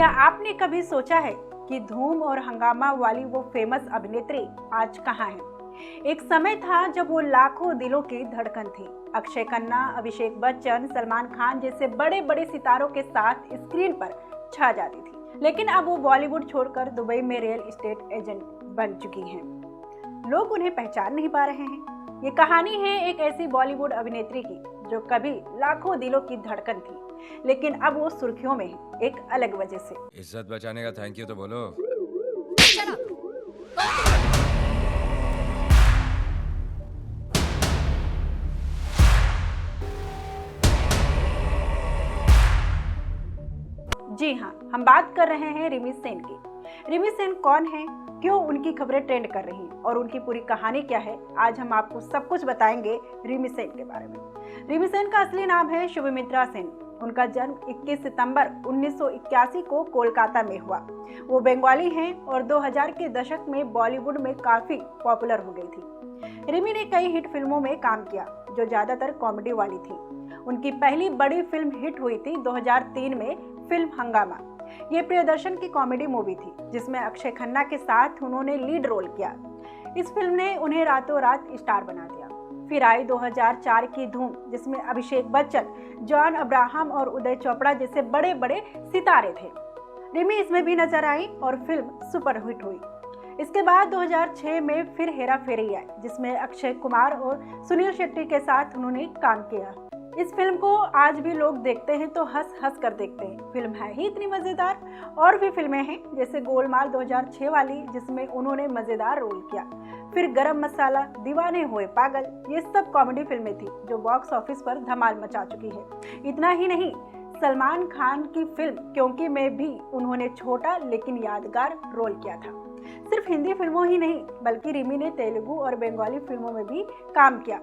क्या आपने कभी सोचा है कि धूम और हंगामा वाली वो फेमस अभिनेत्री आज कहाँ है? एक समय था जब वो लाखों दिलों की धड़कन थी। अक्षय खन्ना, अभिषेक बच्चन, सलमान खान जैसे बड़े बड़े सितारों के साथ स्क्रीन पर छा जाती थी। लेकिन अब वो बॉलीवुड छोड़कर दुबई में रियल एस्टेट एजेंट बन चुकी हैं। लोग उन्हें पहचान नहीं पा रहे हैं। ये कहानी है एक ऐसी बॉलीवुड अभिनेत्री की जो कभी लाखों दिलों की धड़कन थी, लेकिन अब वो सुर्खियों में है एक अलग वजह से। इज्जत बचाने का थैंक यू तो बोलो। जी हाँ, हम बात कर रहे हैं रिमी सेन की। रिमी सेन कौन है, क्यों उनकी खबरें ट्रेंड कर रही हैं और उनकी पूरी कहानी क्या है, आज हम आपको सब कुछ बताएंगे रिमी सेन के बारे में। रिमी सेन का असली नाम है शुभमित्रा सेन। उनका जन्म 21 सितंबर 1981 को कोलकाता में हुआ। वो बंगाली हैं और 2000 के दशक में बॉलीवुड में काफी पॉपुलर हो गई थी। रिमी ने कई हिट फिल्मों में काम किया जो ज्यादातर कॉमेडी वाली थी। उनकी पहली बड़ी फिल्म हिट हुई थी 2003 में, फिल्म हंगामा। ये प्रियदर्शन की कॉमेडी मूवी थी जिसमें अक्षय खन्ना के साथ उन्होंने लीड रोल किया। इस फिल्म ने उन्हें रातों रात स्टार बना दिया। फिर आई 2004 की धूम, जिसमें अभिषेक बच्चन, जॉन अब्राहम और उदय चोपड़ा जैसे बड़े बड़े सितारे थे। रिमी इसमें भी नजर आई और फिल्म सुपरहिट हुई। इसके बाद 2006 में फिर हेरा फेरी आई, जिसमें अक्षय कुमार और सुनील शेट्टी के साथ उन्होंने काम किया। इस फिल्म को आज भी लोग देखते हैं तो हंस हंस कर देखते हैं। फिल्म है ही इतनी मजेदार। और भी फिल्में हैं जैसे गोलमाल 2006 वाली, जिसमें उन्होंने मजेदार रोल किया। फिर गरम मसाला, दीवाने हुए पागल, ये सब कॉमेडी फिल्में थी जो बॉक्स ऑफिस पर धमाल मचा चुकी है। इतना ही नहीं, सलमान खान की फिल्म क्योंकि में भी उन्होंने छोटा लेकिन यादगार रोल किया था। सिर्फ हिंदी फिल्मों ही नहीं बल्कि रिमी ने तेलुगु और बंगाली फिल्मों में भी काम किया।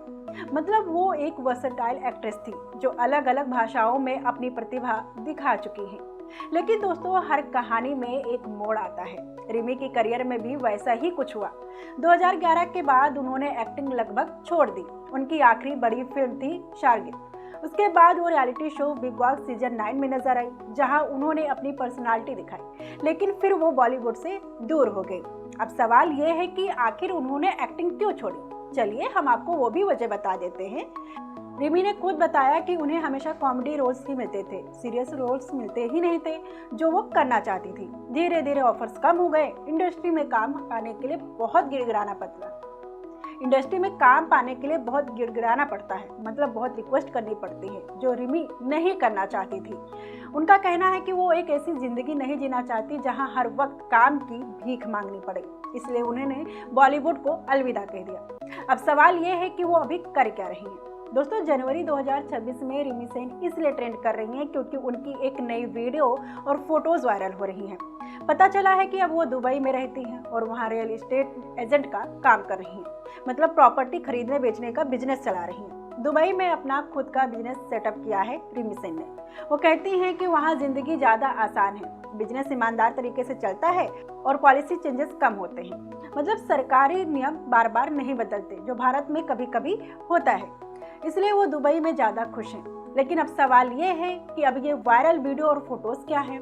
मतलब वो एक वर्सेटाइल एक्ट्रेस थी जो अलग अलग भाषाओं में अपनी प्रतिभा दिखा चुकी है। लेकिन दोस्तों, हर कहानी में एक मोड़ आता है। रिमी के करियर में भी वैसा ही कुछ हुआ। 2011 के बाद उन्होंने एक्टिंग लगभग छोड़ दी। उनकी आखिरी बड़ी फिल्म थी शार्गिल। उसके बाद वो reality show big boss season 9 में नजर आई, जहां उन्होंने अपनी पर्सनालिटी दिखाई। लेकिन फिर वो बॉलीवुड से दूर हो गई। अब सवाल ये है कि आखिर उन्होंने एक्टिंग क्यों छोड़ी? चलिए हम आपको वो भी वजह बता देते हैं। रिमी ने खुद बताया कि उन्हें हमेशा कॉमेडी रोल्स ही मिलते थे, सीरियस रोल्स मिलते ही नहीं थे जो वो करना चाहती थी। धीरे धीरे ऑफर्स कम हो गए। इंडस्ट्री में काम पाने के लिए बहुत गिड़गिड़ाना पड़ता है, मतलब बहुत रिक्वेस्ट करनी पड़ती है, जो रिमी नहीं करना चाहती थी। उनका कहना है कि वो एक ऐसी जिंदगी नहीं जीना चाहती जहां हर वक्त काम की भीख मांगनी पड़े, इसलिए उन्होंने बॉलीवुड को अलविदा कह दिया। अब सवाल ये है कि वो अभी कर क्या रही हैं। दोस्तों, जनवरी 2026 में रिमी सेन इसलिए ट्रेंड कर रही हैं क्योंकि उनकी एक नई वीडियो और फोटोज वायरल हो रही हैं। पता चला है कि अब वो दुबई में रहती हैं और वहाँ रियल एस्टेट एजेंट का काम कर रही हैं, मतलब प्रॉपर्टी खरीदने बेचने का बिजनेस चला रही हैं। दुबई में अपना खुद का बिजनेस सेटअप किया है रिमी सेन ने। वो कहती हैं कि वहाँ जिंदगी ज़्यादा आसान है, बिजनेस ईमानदार तरीके से चलता है और पॉलिसी चेंजेस कम होते हैं। मतलब सरकारी नियम बार बार नहीं बदलते, जो भारत में कभी कभी होता है। इसलिए वो दुबई में ज़्यादा खुश हैं। लेकिन अब सवाल ये है कि अब ये वायरल वीडियो और फोटोज क्या हैं?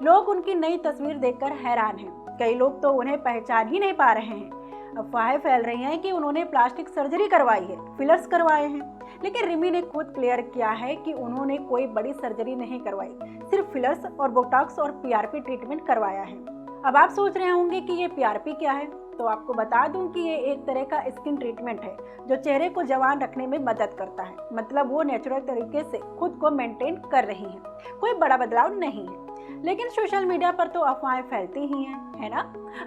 लोग उनकी नई तस्वीर देखकर हैरान हैं। कई लोग तो उन्हें पहचान ही नहीं पा रहे हैं। अफवाहें फैल रही हैं कि उन्होंने प्लास्टिक सर्जरी करवाई है, फिलर्स करवाए हैं। लेकिन रिमी ने खुद क्लियर किया है कि उन्होंने कोई बड़ी सर्जरी नहीं करवाई, सिर्फ फिलर्स और बोटॉक्स और पीआरपी ट्रीटमेंट करवाया है। अब आप सोच रहे होंगे कि ये पीआरपी क्या है, तो आपको बता दूं कि ये एक तरह का स्किन ट्रीटमेंट है जो चेहरे को जवान रखने में मदद करता है। मतलब वो नेचुरल तरीके से खुद को मेंटेन कर रही हैं, कोई बड़ा बदलाव नहीं है। लेकिन सोशल मीडिया पर तो अफवाहें फैलती ही हैं, है ना?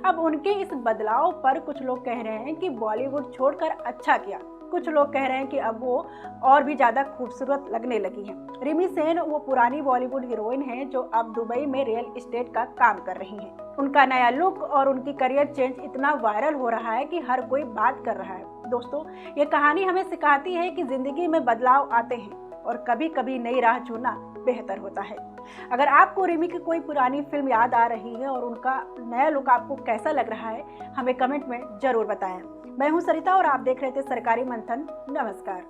अब उनके इस बदलाव पर कुछ लोग कह रहे हैं कि बॉलीवुड छोड़कर अच्छा किया। कुछ लोग कह रहे हैं कि अब वो और भी ज़्यादा खूबसूरत लगने लगी हैं। रिमी सेन वो पुरानी बॉलीवुड हीरोइन हैं जो अब दुबई में रियल एस्टेट का काम कर रही हैं। उनका नया लुक और उनकी करियर चेंज इतना वायरल हो रहा है कि हर कोई बात कर रहा है। दोस्तों, ये कहानी हमें सिखाती है कि जिंदगी में बदलाव आते हैं और कभी कभी नई राह चुनना बेहतर होता है। अगर आपको रिमी की कोई पुरानी फिल्म याद आ रही है और उनका नया लुक आपको कैसा लग रहा है, हमें कमेंट में जरूर बताएं। मैं हूं सरिता और आप देख रहे थे सरकारी मंथन। नमस्कार।